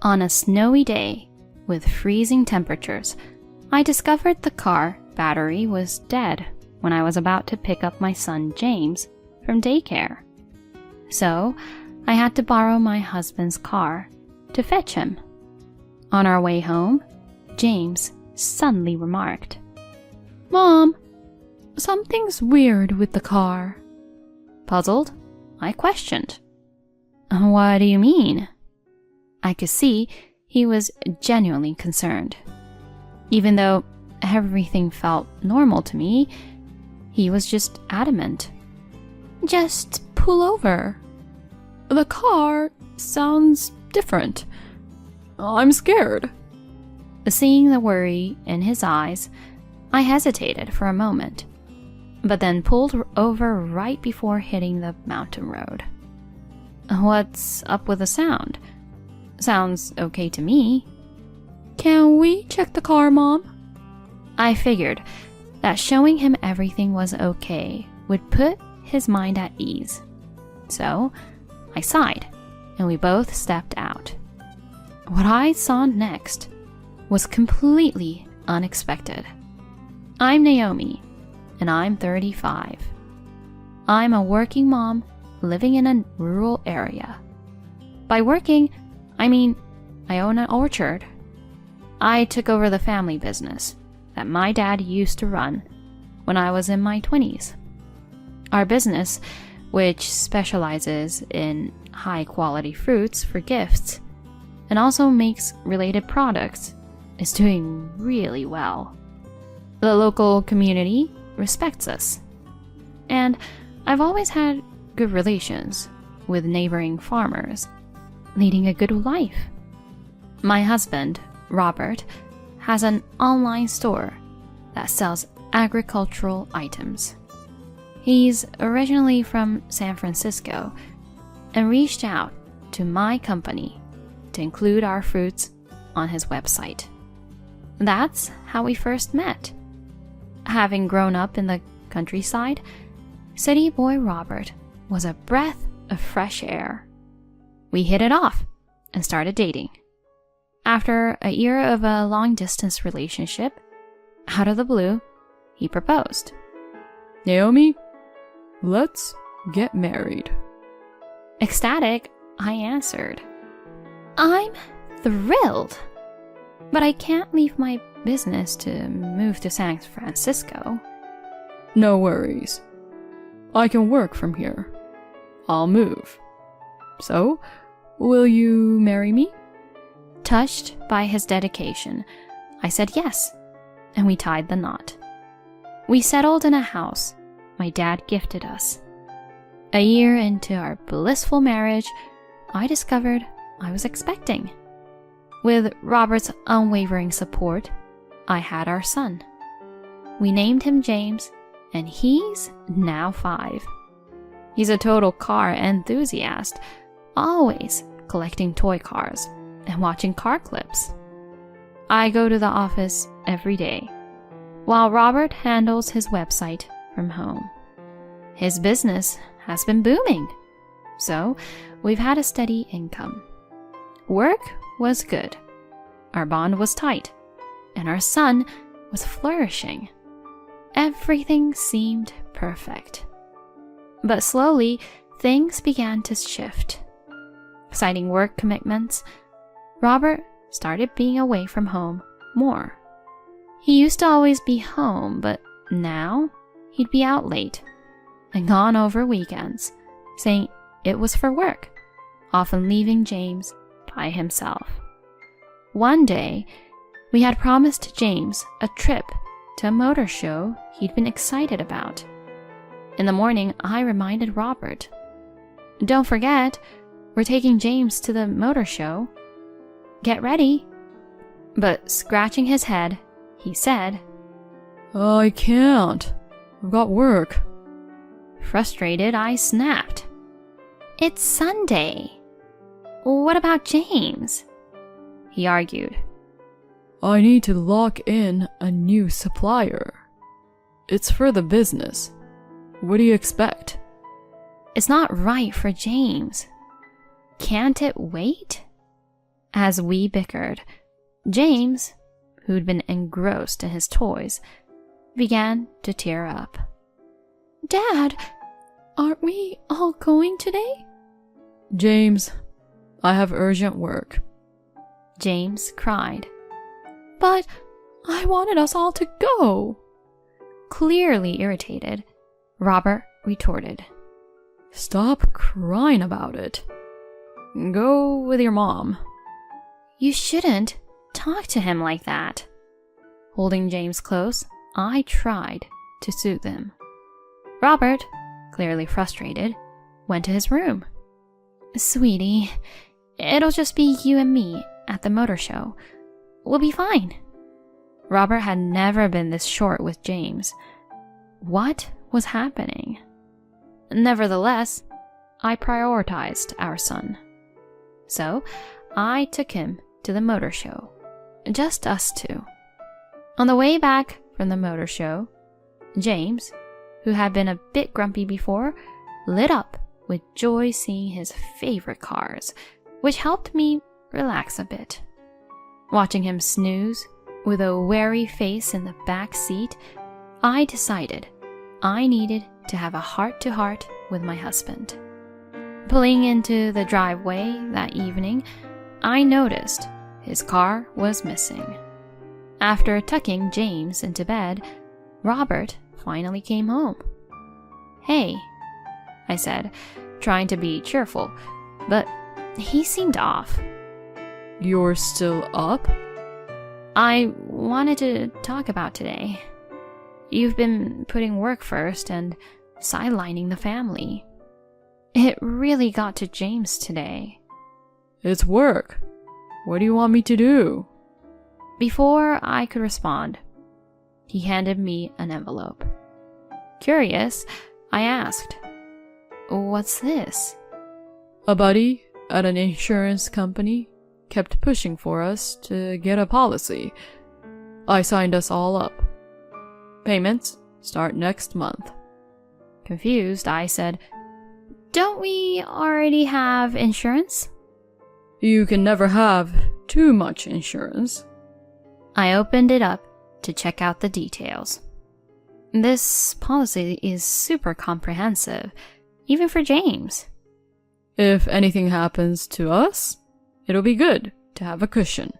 On a snowy day with freezing temperatures, I discovered the car battery was dead when I was about to pick up my son James from daycare. So I had to borrow my husband's car to fetch him. On our way home, James suddenly remarked, "Mom, something's weird with the car." Puzzled, I questioned, "What do you mean?" I could see he was genuinely concerned. Even though everything felt normal to me, he was just adamant. "Just pull over. The car sounds different. I'm scared." Seeing the worry in his eyes, I hesitated for a moment, but then pulled over right before hitting the mountain road. "What's up with the sound? Sounds okay to me." "Can we check the car, Mom?" I figured that showing him everything was okay would put his mind at ease. So I sighed, and we both stepped out. What I saw next was completely unexpected. I'm Naomi, and I'm 35. I'm a working mom living in a rural area. By working, I mean I own an orchard. I took over the family business that my dad used to run when I was in my 20s. Our business, which specializes in high-quality fruits for gifts and also makes related products, is doing really well. The local community respects us, and I've always had good relations with neighboring farmers, leading a good life. My husband, Robert, has an online store that sells agricultural items. He's originally from San Francisco and reached out to my company to include our fruits on his website. That's how we first met. Having grown up in the countryside, city boy Robert was a breath of fresh air. We hit it off and started dating. After a year of a long-distance relationship, out of the blue, he proposed. "Naomi, let's get married." Ecstatic, I answered, "I'm thrilled, but I can't leave my business to move to San Francisco." "No worries. I can work from here. I'll move. So, will you marry me?" Touched by his dedication, I said yes, and we tied the knot. We settled in a house my dad gifted us. A year into our blissful marriage, I discovered I was expecting. With Robert's unwavering support, I had our son. We named him James, and he's now 5. He's a total car enthusiast, always collecting toy cars and watching car clips. I go to the office every day, while Robert handles his website from home. His business has been booming, so we've had a steady income. Work was good, our bond was tight, and our son was flourishing. Everything seemed perfect. But slowly, things began to shift. Citing work commitments, Robert started being away from home more. He used to always be home, but now he'd be out late and gone over weekends, saying it was for work, often leaving James by himself. One day, we had promised James a trip to a motor show he'd been excited about. In the morning, I reminded Robert, "Don't forget, we're taking James to the motor show. Get ready." But scratching his head, he said, "I can't. I've got work." Frustrated, I snapped, "It's Sunday. What about James?" He argued, "I need to lock in a new supplier. It's for the business. What do you expect?" "It's not right for James. Can't it wait?" As we bickered, James, who'd been engrossed in his toys, began to tear up. "Dad, aren't we all going today?" "James, I have urgent work," James cried. "But I wanted us all to go." Clearly irritated, Robert retorted. "Stop crying about it. Go with your mom." "You shouldn't talk to him like that." Holding James close, I tried to soothe him. Robert, clearly frustrated, went to his room. "Sweetie, it'll just be you and me at the motor show. We'll be fine." Robert had never been this short with James. What was happening? Nevertheless, I prioritized our son. So, I took him to the motor show. Just us two. On the way back from the motor show, James, who had been a bit grumpy before, lit up with joy seeing his favorite cars, which helped me relax a bit. Watching him snooze with a wary face in the back seat, I decided I needed to have a heart-to-heart with my husband. Pulling into the driveway that evening, I noticed his car was missing. After tucking James into bed, Robert finally came home. "Hey," I said, trying to be cheerful, but he seemed off. "You're still up?" "I wanted to talk about today. You've been putting work first and sidelining the family. It really got to James today." "It's work. What do you want me to do?" Before I could respond, he handed me an envelope. Curious, I asked, "What's this?" "A buddy at an insurance company kept pushing for us to get a policy. I signed us all up. Payments start next month." Confused, I said, "Don't we already have insurance?" "You can never have too much insurance." I opened it up to check out the details. This policy is super comprehensive, even for James. "If anything happens to us, it'll be good to have a cushion.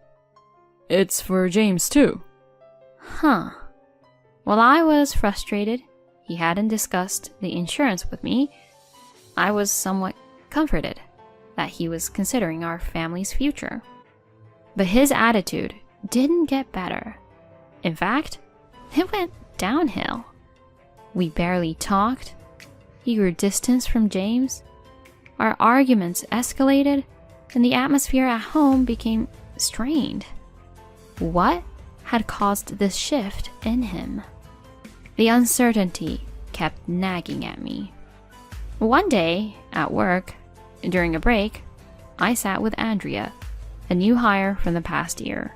It's for James too." Huh. While I was frustrated he hadn't discussed the insurance with me, I was somewhat comforted that he was considering our family's future. But his attitude didn't get better. In fact, it went downhill. We barely talked. He grew distance from James. Our arguments escalated, and the atmosphere at home became strained. What had caused this shift in him? The uncertainty kept nagging at me. One day, at work, during a break, I sat with Andrea, a new hire from the past year.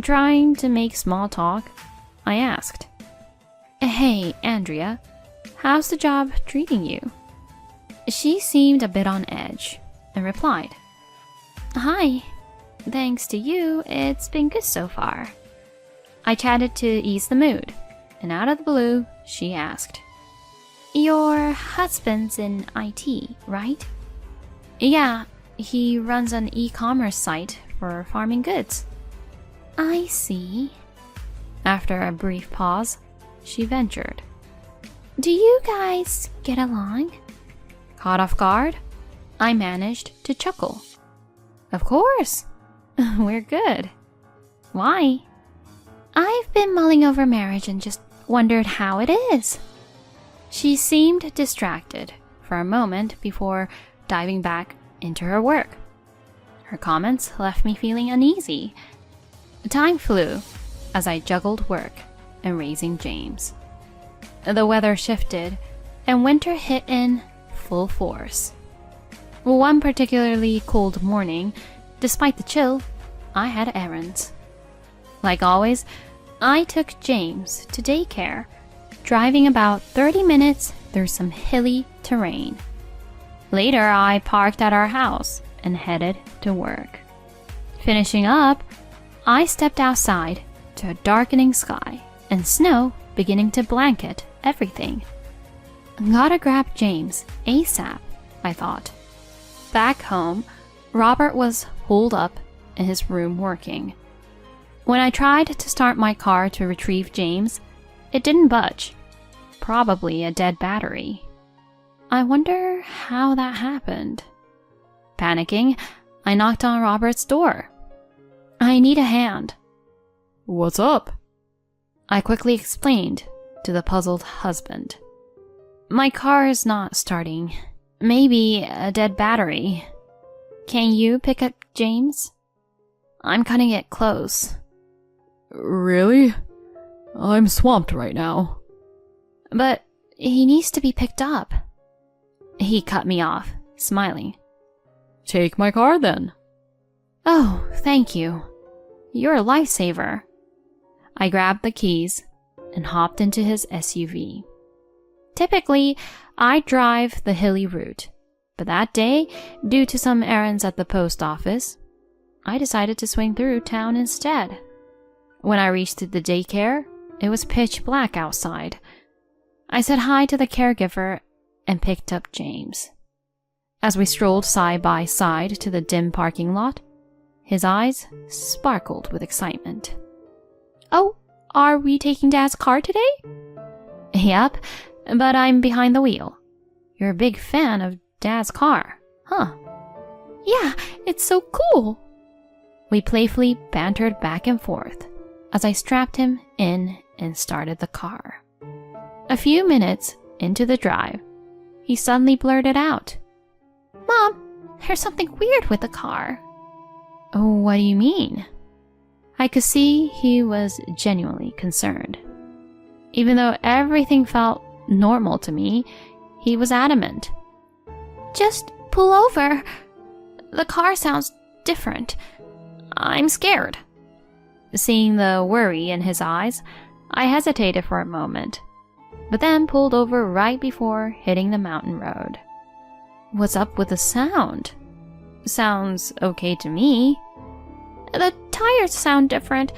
Trying to make small talk, I asked, "Hey, Andrea, how's the job treating you?" She seemed a bit on edge and replied, "Hi, thanks to you, it's been good so far." I chatted to ease the mood, and out of the blue, she asked, "Your husband's in IT, right?" "Yeah, he runs an e-commerce site for farming goods." "I see." After a brief pause, she ventured, "Do you guys get along?" Caught off guard, I managed to chuckle. "Of course, we're good." "Why?" "I've been mulling over marriage and just wondered how it is." She seemed distracted for a moment before diving back into her work. Her comments left me feeling uneasy. Time flew as I juggled work and raising James. The weather shifted and winter hit in full force. One particularly cold morning, despite the chill, I had errands. Like always, I took James to daycare, driving about 30 minutes through some hilly terrain. Later, I parked at our house and headed to work. Finishing up, I stepped outside to a darkening sky and snow beginning to blanket everything. Gotta grab James ASAP, I thought. Back home, Robert was holed up in his room working. When I tried to start my car to retrieve James, it didn't budge. Probably a dead battery. I wonder how that happened. Panicking, I knocked on Robert's door. I need a hand. What's up? I quickly explained to the puzzled husband. My car is not starting. Maybe a dead battery. Can you pick up James? I'm cutting it close. Really? I'm swamped right now. But he needs to be picked up. He cut me off, smiling. Take my car then. Oh, thank you. You're a lifesaver. I grabbed the keys and hopped into his SUV. Typically, I drive the hilly route, but that day, due to some errands at the post office, I decided to swing through town instead. When I reached the daycare, it was pitch black outside. I said hi to the caregiver and picked up James. As we strolled side by side to the dim parking lot, his eyes sparkled with excitement. Oh, are we taking Dad's car today? Yep, but I'm behind the wheel. You're a big fan of Dad's car, huh? Yeah, it's so cool. We playfully bantered back and forth as I strapped him in and started the car. A few minutes into the drive, he suddenly blurted out, Mom, there's something weird with the car. Oh, what do you mean? I could see he was genuinely concerned. Even though everything felt normal to me, he was adamant. Just pull over. The car sounds different. I'm scared. Seeing the worry in his eyes, I hesitated for a moment, but then pulled over right before hitting the mountain road. What's up with the sound? Sounds okay to me. The tires sound different,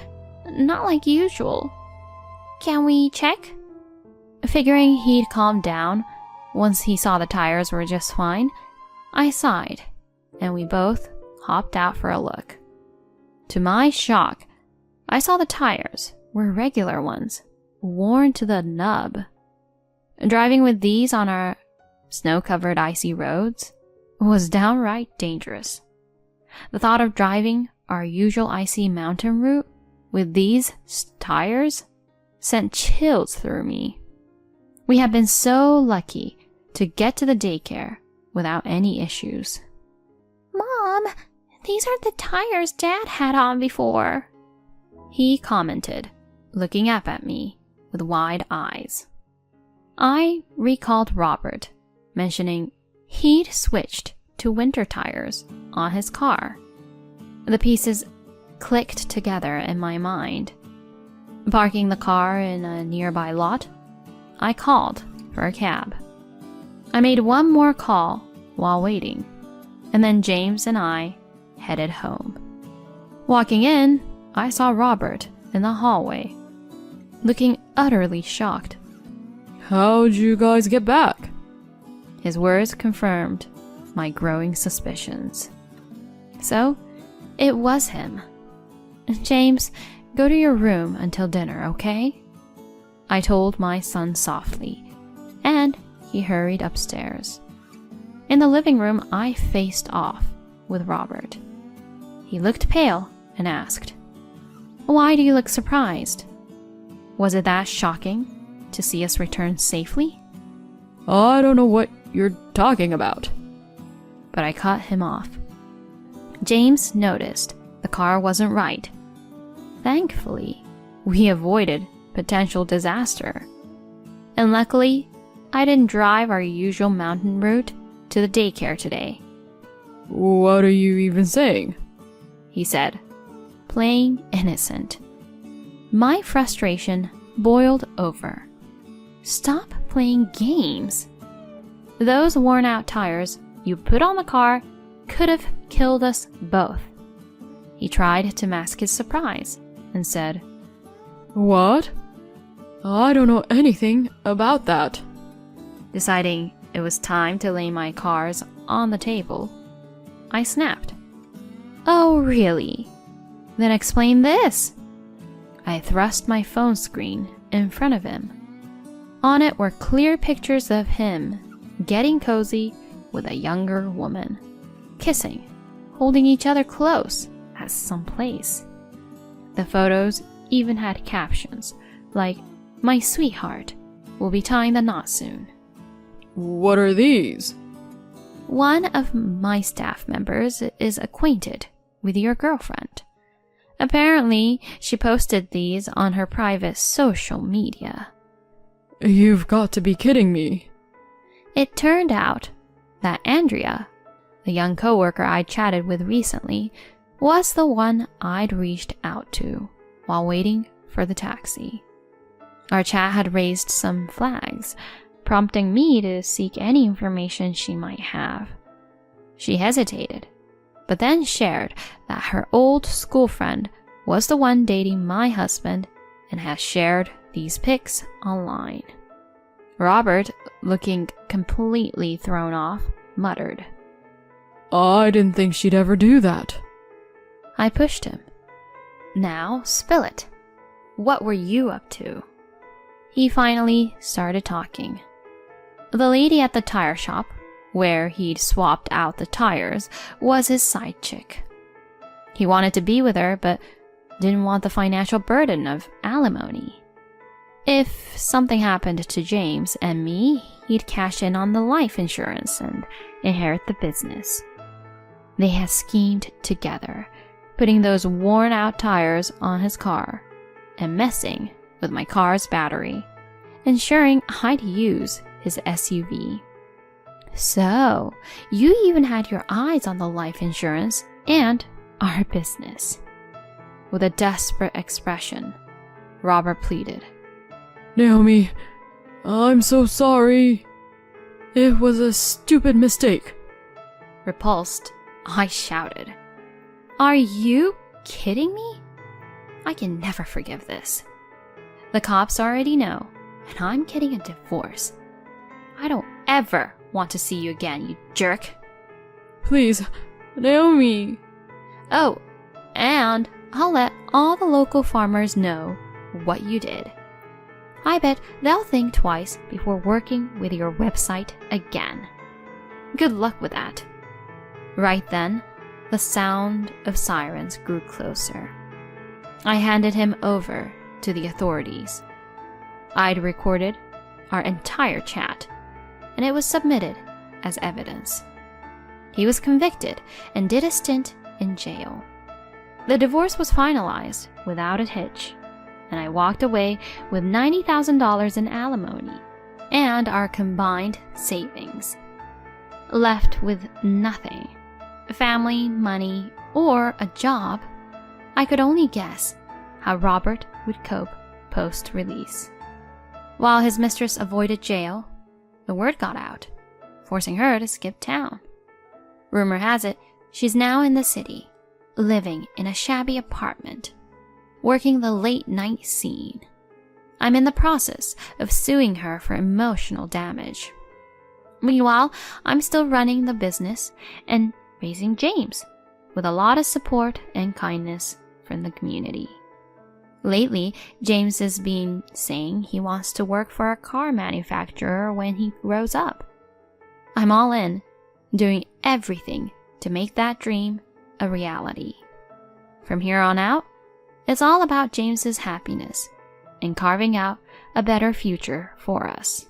not like usual. Can we check? Figuring he'd calm down once he saw the tires were just fine, I sighed, and we both hopped out for a look. To my shock, I saw the tires were regular ones, worn to the nub. Driving with these on our snow-covered icy roads was downright dangerous. The thought of driving our usual icy mountain route with these tires sent chills through me. We had been so lucky to get to the daycare without any issues. Mom, these aren't the tires Dad had on before, he commented, looking up at me with wide eyes. I recalled Robert mentioning he'd switched to winter tires on his car. The pieces clicked together in my mind. Parking the car in a nearby lot, I called for a cab. I made one more call while waiting, and then James and I headed home. Walking in, I saw Robert in the hallway, looking utterly shocked. How'd you guys get back? His words confirmed my growing suspicions. So, it was him. James, go to your room until dinner, okay? I told my son softly, and he hurried upstairs. In the living room, I faced off with Robert. He looked pale and asked, Why do you look surprised? Was it that shocking to see us return safely? I don't know what you're talking about. But I cut him off. James noticed the car wasn't right. Thankfully, we avoided potential disaster. And luckily, I didn't drive our usual mountain route to the daycare today. What are you even saying? He said, playing innocent. My frustration boiled over. Stop playing games. Those worn-out tires you put on the car could have killed us both. He tried to mask his surprise and said, What? I don't know anything about that. Deciding it was time to lay my cards on the table, I snapped. Oh, really? Then explain this. I thrust my phone screen in front of him. On it were clear pictures of him getting cozy with a younger woman, kissing, holding each other close at some place. The photos even had captions like, "My sweetheart will be tying the knot soon." What are these? One of my staff members is acquainted with your girlfriend. Apparently, she posted these on her private social media. You've got to be kidding me. It turned out that Andrea, the young coworker I chatted with recently, was the one I'd reached out to while waiting for the taxi. Our chat had raised some flags, prompting me to seek any information she might have. She hesitated, but then shared that her old school friend was the one dating my husband and has shared these pics online. Robert, looking completely thrown off, muttered, I didn't think she'd ever do that. I pushed him. Now, spill it. What were you up to? He finally started talking. The lady at the tire shop, where he'd swapped out the tires, was his side chick. He wanted to be with her, but didn't want the financial burden of alimony. If something happened to James and me, he'd cash in on the life insurance and inherit the business. They had schemed together, putting those worn-out tires on his car and messing with my car's battery, ensuring I'd use his SUV. So, you even had your eyes on the life insurance and our business. With a desperate expression, Robert pleaded, Naomi, I'm so sorry. It was a stupid mistake. Repulsed, I shouted, Are you kidding me? I can never forgive this. The cops already know, and I'm getting a divorce. I don't ever want to see you again, you jerk. Please, Naomi. Oh, and I'll let all the local farmers know what you did. I bet they'll think twice before working with your website again. Good luck with that. Right then, the sound of sirens grew closer. I handed him over to the authorities. I'd recorded our entire chat, and it was submitted as evidence. He was convicted and did a stint in jail. The divorce was finalized without a hitch, and I walked away with $90,000 in alimony and our combined savings. Left with nothing, family, money, or a job, I could only guess how Robert would cope post-release. While his mistress avoided jail, the word got out, forcing her to skip town. Rumor has it she's now in the city, living in a shabby apartment, working the late-night scene. I'm in the process of suing her for emotional damage. Meanwhile, I'm still running the business and raising James, with a lot of support and kindness from the community. Lately, James has been saying he wants to work for a car manufacturer when he grows up. I'm all in, doing everything to make that dream a reality. From here on out, it's all about James's happiness and carving out a better future for us.